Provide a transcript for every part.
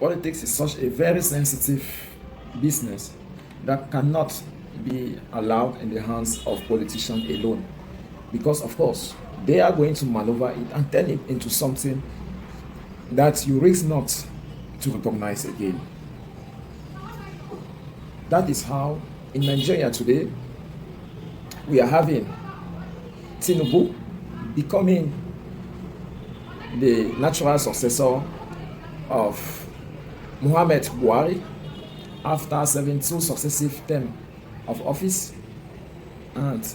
Politics is such a very sensitive business that cannot be allowed in the hands of politicians alone. Because, of course, they are going to maneuver it and turn it into something that you risk not to recognize again. That is how, in Nigeria today, we are having Tinubu becoming the natural successor of Muhammad Buhari after 72 successive terms of office, and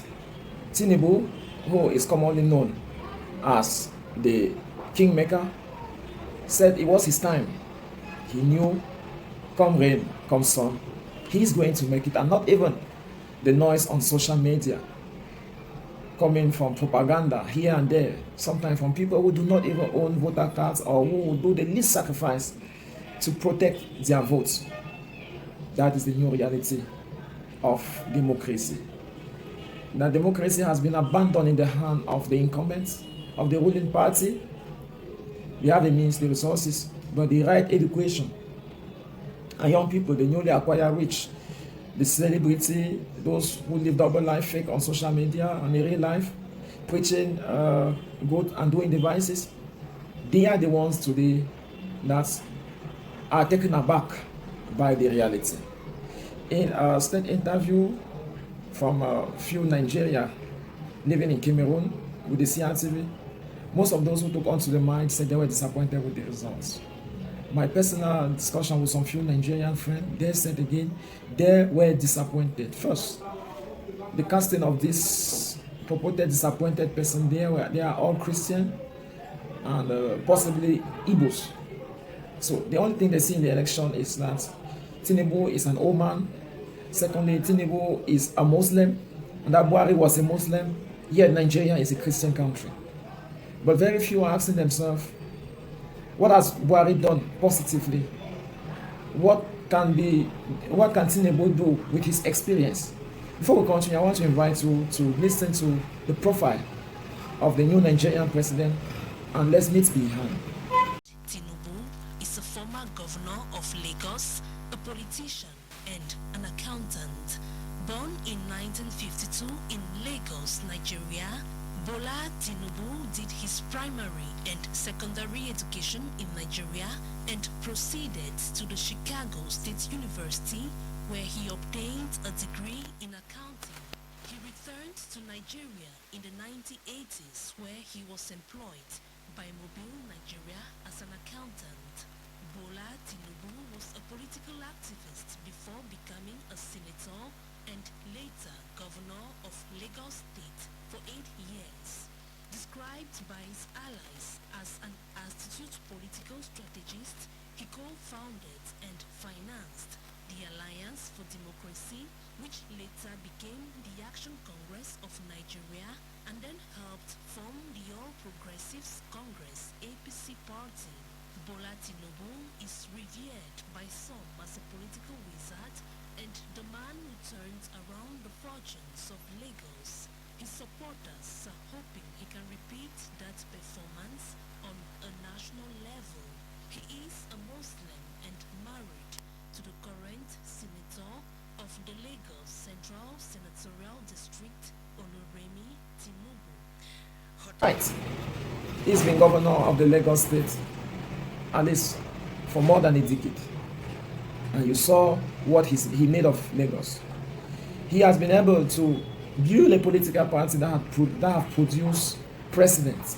Tinubu, who is commonly known as the kingmaker, said it was his time. He knew, come rain, come sun, he's going to make it, and not even the noise on social media coming from propaganda here and there, sometimes from people who do not even own voter cards or who will do the least sacrifice to protect their votes. That is the new reality of democracy. Now, democracy has been abandoned in the hand of the incumbents, of the ruling party. They have the means, the resources, but the right education. And young people, the newly acquired rich, the celebrity, those who live double life fake on social media and in real life, preaching good and doing the vices, they are the ones today that are taken aback by the reality. In a state interview from a few Nigeria living in Cameroon with the CRTV, most of those who took onto the mic said they were disappointed with the results. My personal discussion with some few Nigerian friends, they said again, they were disappointed. First, the casting of this purported disappointed person, they are all Christian and possibly Igbos. So the only thing they see in the election is that Tinubu is an old man. Secondly, Tinubu is a Muslim, and that Buhari was a Muslim, yet Nigeria is a Christian country. But very few are asking themselves, what has Buhari done positively? What can Tinubu do with his experience? Before we continue, I want to invite you to listen to the profile of the new Nigerian president, and let's meet behind. Tinubu is a former governor of Lagos, a politician and an accountant. Born in 1952 in Lagos, Nigeria, Bola Tinubu did his primary and secondary education in Nigeria and proceeded to the Chicago State University, where he obtained a degree in accounting. He returned to Nigeria in the 1980s, where he was employed by Mobile Nigeria as an accountant. Bola Tinubu was a political activist before becoming a senator and later governor of Lagos State for 8 years. Described by his allies as an astute political strategist, he co-founded and financed the Alliance for Democracy, which later became the Action Congress of Nigeria and then helped form the All Progressives Congress APC party. Bola Tinubu is revered by some as a political wizard and the man who turned around the fortunes of Lagos. His supporters are hoping he can repeat that performance on a national level. He is a Muslim and married to the current senator of the Lagos Central Senatorial District, Oluremi Tinubu. Right. He's been governor of the Lagos State at least for more than a decade. And you saw what he made of Lagos. He has been able to build a political party that have produced presidents.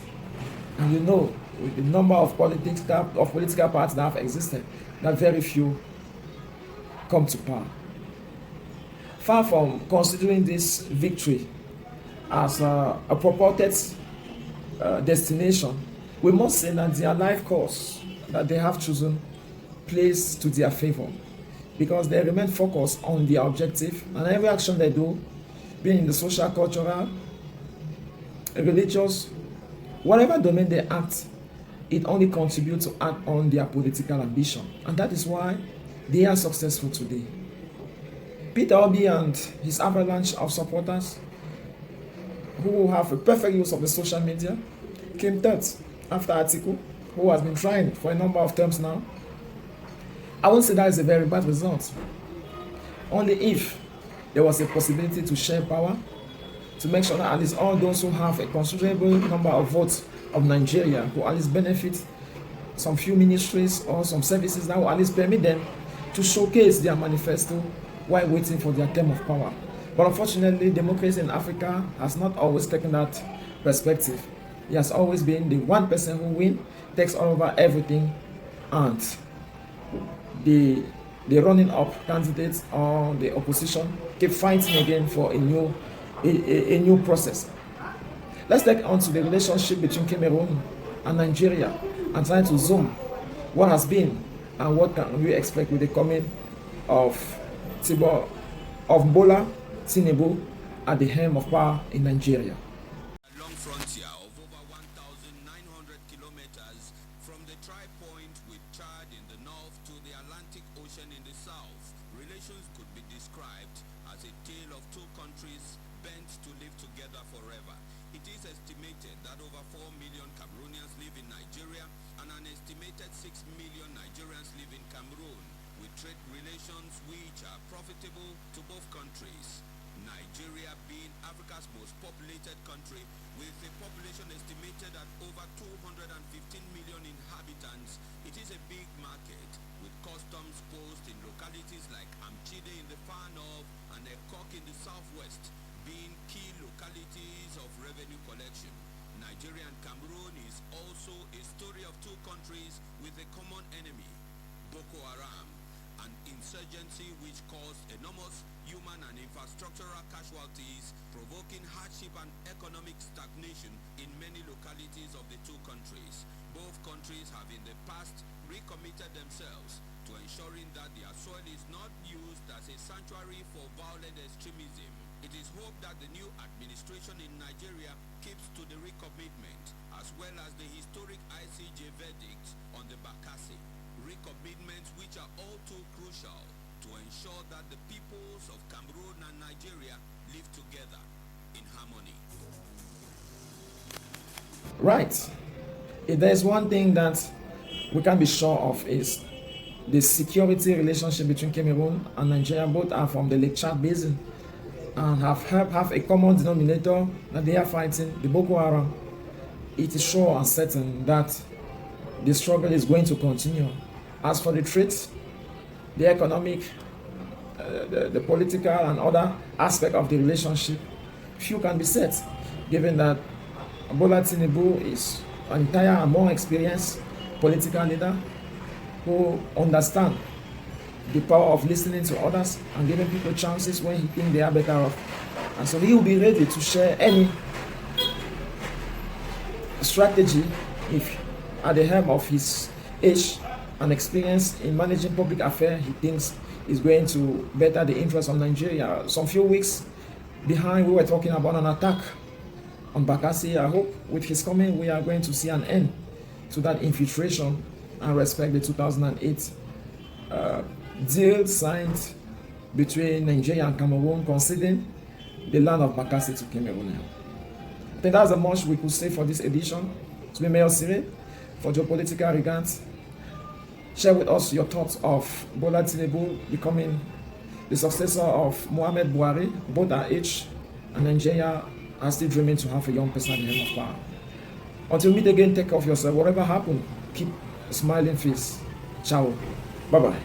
And you know, with the number of political parties that have existed, that very few come to power. Far from considering this victory as a purported destination, we must say that their life course that they have chosen plays to their favor, because they remain focused on their objective, and every action they do, being in the social, cultural, religious, whatever domain they act, it only contributes to act on their political ambition. And that is why they are successful today. Peter Obi and his avalanche of supporters, who have a perfect use of the social media, came third after Atiku, who has been trying for a number of terms now. I won't say that is a very bad result. Only if there was a possibility to share power, to make sure that at least all those who have a considerable number of votes of Nigeria who at least benefit some few ministries or some services that will at least permit them to showcase their manifesto while waiting for their term of power. But unfortunately, democracy in Africa has not always taken that perspective. It has always been the one person who wins, takes all over everything, and the running up candidates or the opposition keep fighting again for a new process. Let's take on to the relationship between Cameroon and Nigeria and try to zoom what has been and what can we expect with the coming of Bola Tinubu at the helm of power in Nigeria. A long frontier of over 1,900 kilometers from the tri-point with Chad in the north to the Atlantic Ocean in the south, relations could be described as a tale of two countries bent to live together forever. It is estimated that over 4 million Cameroonians live in Nigeria and an estimated 6 million Nigerians live in Cameroon, with trade relations which are profitable to both countries. Nigeria being Africa's most populated country with a population estimated at over 215 million inhabitants, it is a big market with customs posts in localities like Amchide in the far north and Ekok in the southwest being key localities of revenue collection. Nigeria and Cameroon is also a story of two countries with a common enemy, Boko Haram, an insurgency which caused enormous human and infrastructural casualties, provoking hardship and economic stagnation in many localities of the two countries. Both countries have in the past recommitted themselves to ensuring that their soil is not used as a sanctuary for violent extremism. It is hoped that the new administration in Nigeria keeps to the recommitment, as well as the historic ICJ verdict on the Bakassi. Recommitments which are all too crucial to ensure that the peoples of Cameroon and Nigeria live together in harmony. Right. If there's one thing that we can be sure of is the security relationship between Cameroon and Nigeria. Both are from the Lake Chad Basin and have a common denominator that they are fighting, the Boko Haram. It is sure and certain that the struggle is going to continue. As for the trade, the economic, the political and other aspect of the relationship, few can be said, given that Bola Tinubu is an entire and more experienced political leader who understands the power of listening to others and giving people chances when he thinks they are better off. And so he will be ready to share any strategy if at the helm of his age and experience in managing public affairs he thinks is going to better the interests of Nigeria. Some few weeks behind we were talking about an attack on Bakassi. I hope with his coming we are going to see an end to that infiltration and respect the 2008 deal signed between Nigeria and Cameroon conceding the land of Bakassi to Cameroon. I think that's the much we could say for this edition. To be Mayor Sire, for geopolitical regards, share with us your thoughts of Bola Tinubu becoming the successor of Mohamed Buhari. Both are aged and Nigeria are still dreaming to have a young person at the helm of power. Until we meet again, take care of yourself. Whatever happens, keep a smiling face. Ciao. Bye-bye.